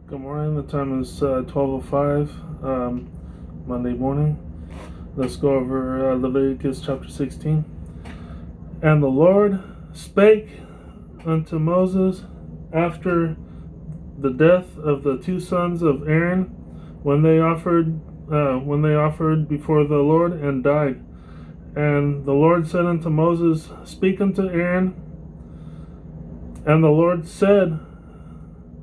Good morning. The time is 12:05, Monday morning. Let's go over Leviticus chapter 16. And the Lord spake unto Moses after the death of the two sons of Aaron, when they offered before the Lord and died. And the Lord said unto Moses, Speak unto Aaron. And the Lord said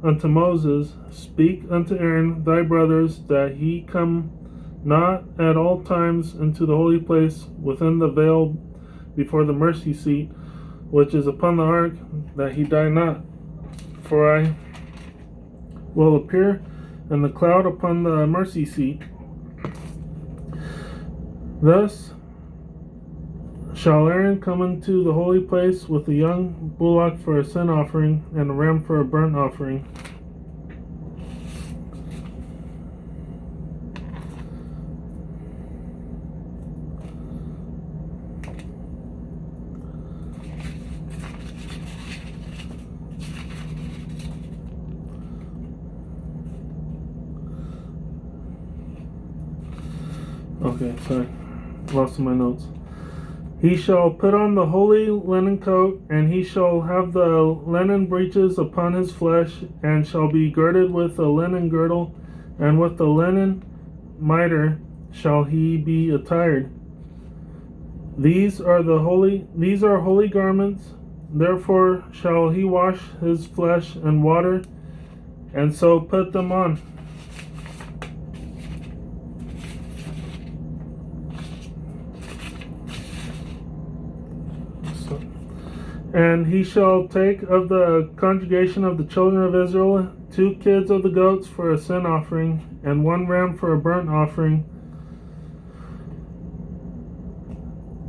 unto Moses, Speak unto Aaron thy brothers, that he come not at all times into the holy place within the veil before the mercy seat, which is upon the ark, that he die not. For I will appear in the cloud upon the mercy seat. Thus shall Aaron come into the holy place with a young bullock for a sin offering, and a ram for a burnt offering. Okay, sorry, lost in my notes. He shall put on the holy linen coat, and he shall have the linen breeches upon his flesh, and shall be girded with a linen girdle, and with the linen mitre shall he be attired. These are holy garments. Therefore shall he wash his flesh in water, and so put them on. And he shall take of the congregation of the children of Israel 2 kids of the goats for a sin offering, and 1 ram for a burnt offering.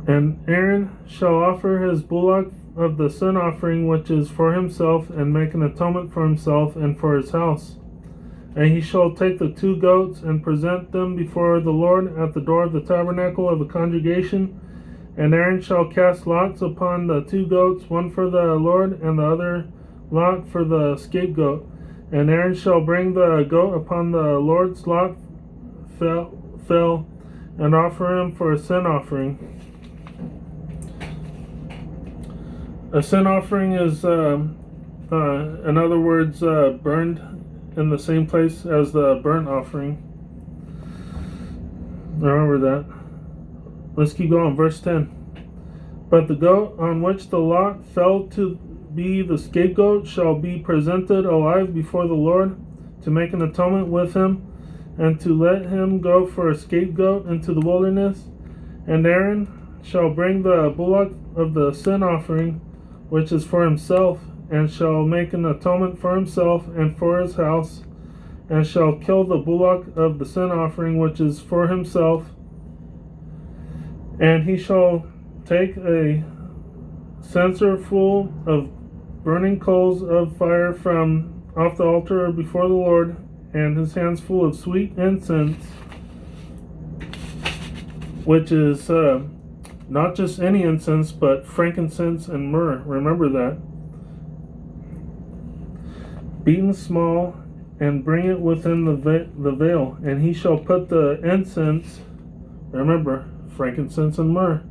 And Aaron shall offer his bullock of the sin offering, which is for himself, and make an atonement for himself and for his house. And he shall take the 2 goats and present them before the Lord at the door of the tabernacle of the congregation. And Aaron shall cast lots upon the 2 goats, one for the Lord, and the other lot for the scapegoat. And Aaron shall bring the goat upon the Lord's lot fell, and offer him for a sin offering. A sin offering is, in other words, burned in the same place as the burnt offering. Remember that. Let's keep going. Verse 10. But the goat on which the lot fell to be the scapegoat shall be presented alive before the Lord, to make an atonement with him, and to let him go for a scapegoat into the wilderness. And Aaron shall bring the bullock of the sin offering, which is for himself, and shall make an atonement for himself and for his house, and shall kill the bullock of the sin offering, which is for himself. And he shall take a censer full of burning coals of fire from off the altar before the Lord, and his hands full of sweet incense, which is not just any incense, but frankincense and myrrh. Remember that. Beaten small, and bring it within the veil. And he shall put the incense, remember, frankincense and myrrh,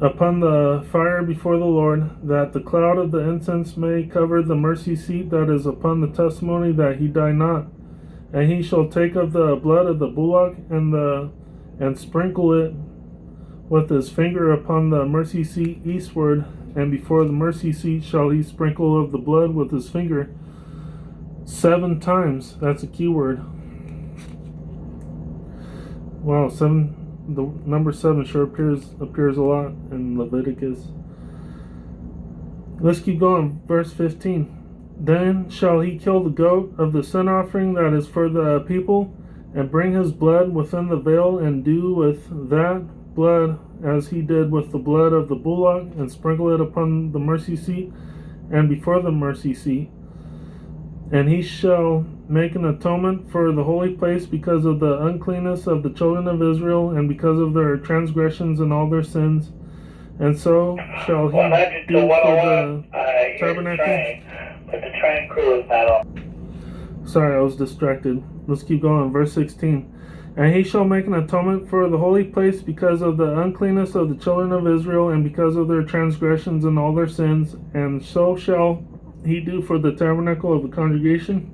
upon the fire before the Lord, that the cloud of the incense may cover the mercy seat that is upon the testimony, that he die not. And he shall take of the blood of the bullock and sprinkle it with his finger upon the mercy seat eastward, and before the mercy seat shall he sprinkle of the blood with his finger 7 times. That's a key word. Wow, 7. The number 7 sure appears a lot in Leviticus. Let's keep going. Verse 15. Then shall he kill the goat of the sin offering that is for the people, and bring his blood within the veil, and do with that blood as he did with the blood of the bullock, and sprinkle it upon the mercy seat and before the mercy seat. And he shall make an atonement for the holy place because of the uncleanness of the children of Israel, and because of their transgressions and all their sins. And so shall he do for the tabernacle. But the train crew is not on. Sorry, I was distracted. Let's keep going. Verse 16. And he shall make an atonement for the holy place because of the uncleanness of the children of Israel and because of their transgressions and all their sins. And so shall he do for the tabernacle of the congregation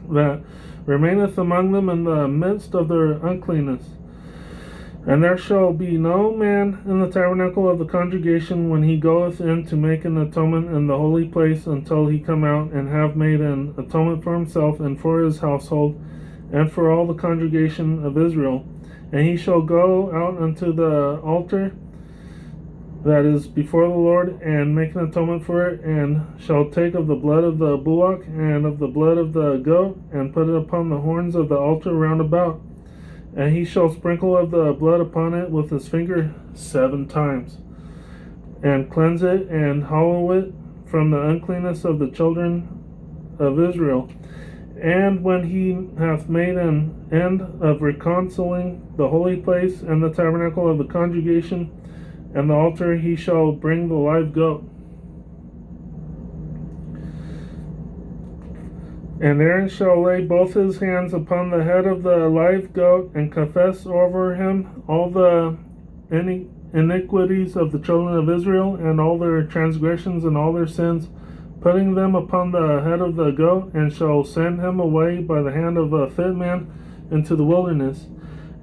that remaineth among them in the midst of their uncleanness. And there shall be no man in the tabernacle of the congregation when he goeth in to make an atonement in the holy place until he come out and have made an atonement for himself and for his household and for all the congregation of Israel. And he shall go out unto the altar that is before the Lord and make an atonement for it, and shall take of the blood of the bullock and of the blood of the goat and put it upon the horns of the altar round about. And he shall sprinkle of the blood upon it with his finger 7 times, and cleanse it and hallow it from the uncleanness of the children of Israel. And when he hath made an end of reconciling the holy place and the tabernacle of the congregation and the altar, he shall bring the live goat. And Aaron shall lay both his hands upon the head of the live goat and confess over him all the iniquities of the children of Israel and all their transgressions and all their sins, putting them upon the head of the goat, and shall send him away by the hand of a fit man into the wilderness.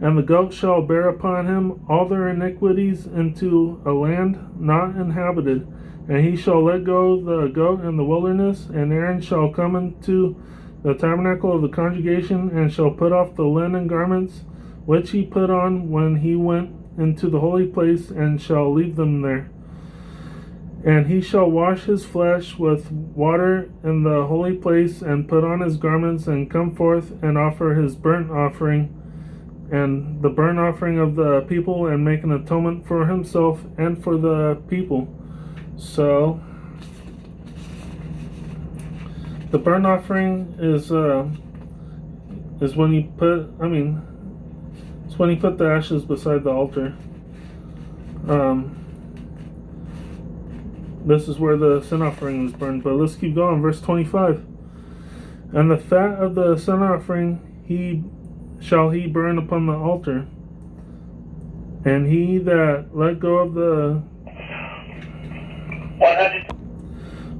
And the goat shall bear upon him all their iniquities into a land not inhabited. And he shall let go the goat in the wilderness, and Aaron shall come into the tabernacle of the congregation, and shall put off the linen garments which he put on when he went into the holy place, and shall leave them there. And he shall wash his flesh with water in the holy place, and put on his garments, and come forth and offer his burnt offering and the burnt offering of the people, and make an atonement for himself and for the people. So the burnt offering is when you put it's when you put the ashes beside the altar. This is where the sin offering is burned. But let's keep going. Verse 25. And the fat of the sin offering he burn upon the altar, and he that let go of the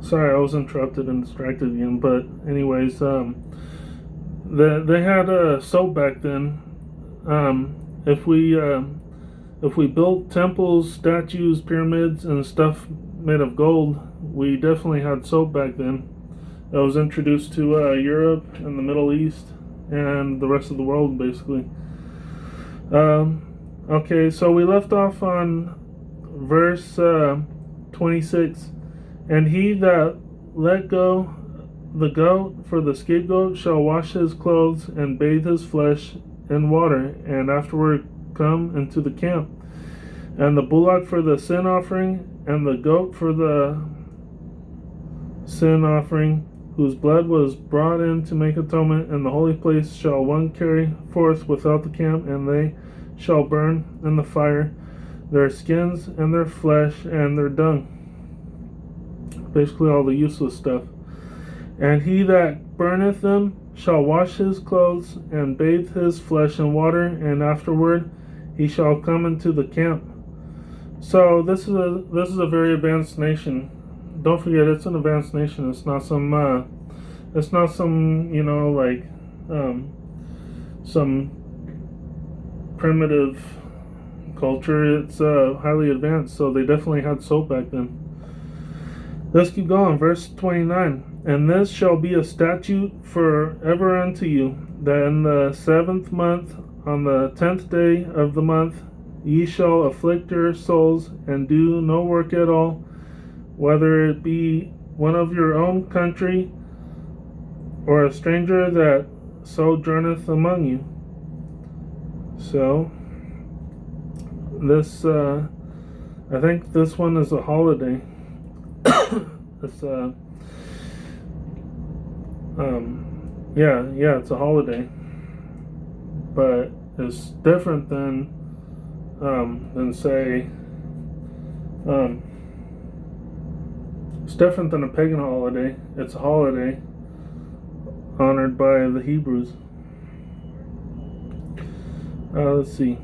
Sorry, I was interrupted and distracted again. But anyways, they had soap back then. If we built temples, statues, pyramids, and stuff made of gold, we definitely had soap back then. It was introduced to Europe and the Middle East and the rest of the world, basically. Okay, so we left off on verse 26. And he that let go the goat for the scapegoat shall wash his clothes and bathe his flesh in water, and afterward come into the camp. And the bullock for the sin offering, and the goat for the sin offering, whose blood was brought in to make atonement in the holy place, shall one carry forth without the camp, and they shall burn in the fire their skins and their flesh and their dung. Basically all the useless stuff. And he that burneth them shall wash his clothes and bathe his flesh in water, and afterward he shall come into the camp. So this is a very advanced nation. Don't forget, it's an advanced nation. It's not some some primitive culture. It's highly advanced. So they definitely had soap back then. Let's keep going. Verse 29. And this shall be a statute forever unto you, that in the 7th month, on the 10th day of the month, ye shall afflict your souls, and do no work at all, whether it be one of your own country, or a stranger that sojourneth among you. So, this, I think this one is a holiday. It's it's a holiday, but it's different than say, it's different than a pagan holiday. It's a holiday. honored by the Hebrews. Let's see.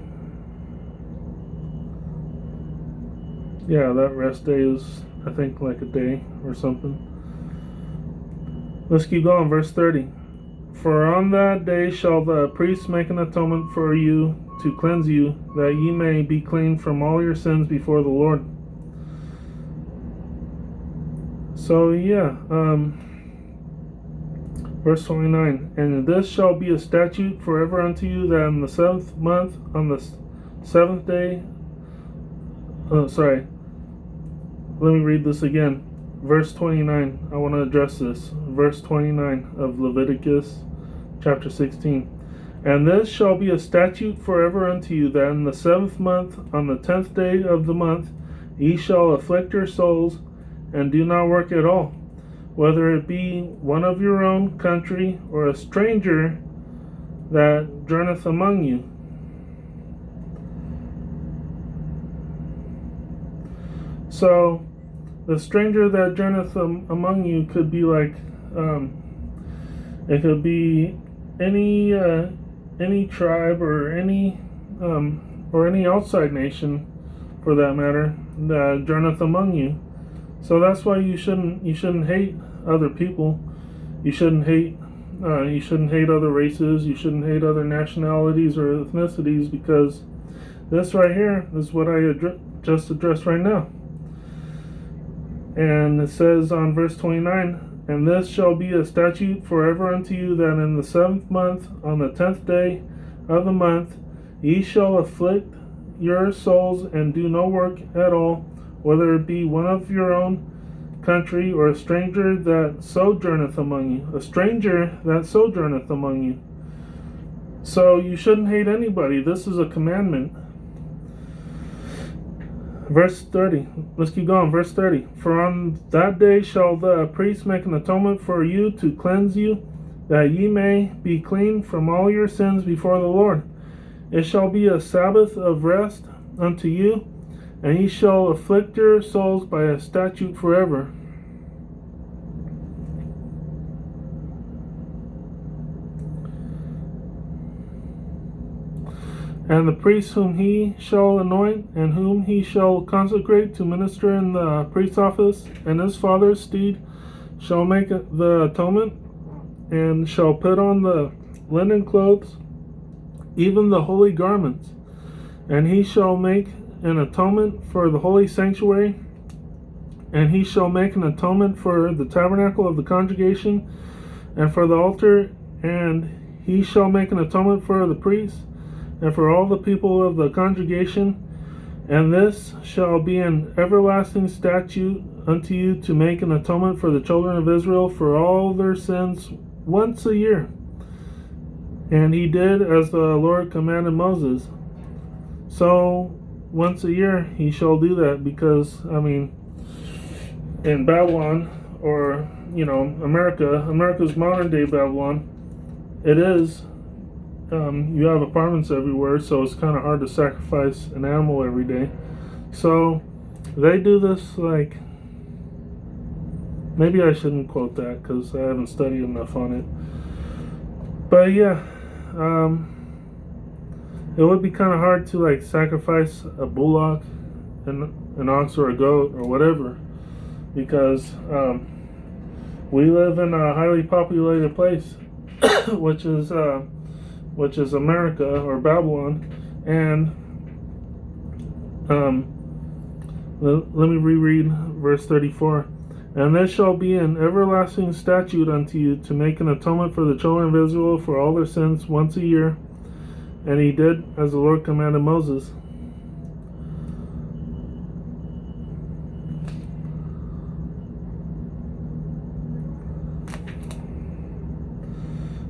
Yeah, that rest day is, I think, like a day or something. Let's keep going. Verse 30. For on that day shall the priest make an atonement for you to cleanse you, that ye may be clean from all your sins before the Lord. So yeah, verse 29. And this shall be a statute forever unto you, that in the 7th month, on the 7th day. Let me read this again. Verse 29. I want to address this. Verse 29 of Leviticus chapter 16. And this shall be a statute forever unto you, that in the 7th month, on the 10th day of the month, ye shall afflict your souls, and do not work at all, whether it be one of your own country, or a stranger that journeyeth among you. So, the stranger that journeyeth among you could be like, it could be any tribe or any outside nation, for that matter, that journeyeth among you. So that's why you shouldn't hate other people. You shouldn't hate other races. You shouldn't hate other nationalities or ethnicities, because this right here is what I just addressed right now. And it says on verse 29, and this shall be a statute forever unto you, that in the 7th month, on the 10th day of the month, ye shall afflict your souls, and do no work at all, whether it be one of your own country, or a stranger that sojourneth among you. A stranger that sojourneth among you. So you shouldn't hate anybody. This is a commandment. Verse 30. Let's keep going. Verse 30. For on that day shall the priest make an atonement for you to cleanse you, that ye may be clean from all your sins before the Lord. It shall be a Sabbath of rest unto you, and ye shall afflict your souls by a statute forever. And the priest whom he shall anoint, and whom he shall consecrate to minister in the priest's office, and his father's stead, shall make the atonement, and shall put on the linen clothes, even the holy garments. And he shall make an atonement for the holy sanctuary, and he shall make an atonement for the tabernacle of the congregation, and for the altar, and he shall make an atonement for the priests, and for all the people of the congregation. And this shall be an everlasting statute unto you, to make an atonement for the children of Israel for all their sins once a year. And he did as the Lord commanded Moses. So once a year he shall do that, because in Babylon, or America's modern day Babylon, it is you have apartments everywhere, so it's kind of hard to sacrifice an animal every day. So they do this, like, maybe I shouldn't quote that because I haven't studied enough on it. But yeah, it would be kind of hard to like sacrifice a bullock, an ox, or a goat, or whatever, because we live in a highly populated place, which is America, or Babylon. And let me reread verse 34. And this shall be an everlasting statute unto you, to make an atonement for the children of Israel for all their sins once a year. And he did as the Lord commanded Moses.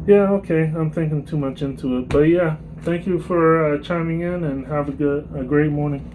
Yeah, okay, I'm thinking too much into it. But yeah, thank you for chiming in, and have a great morning.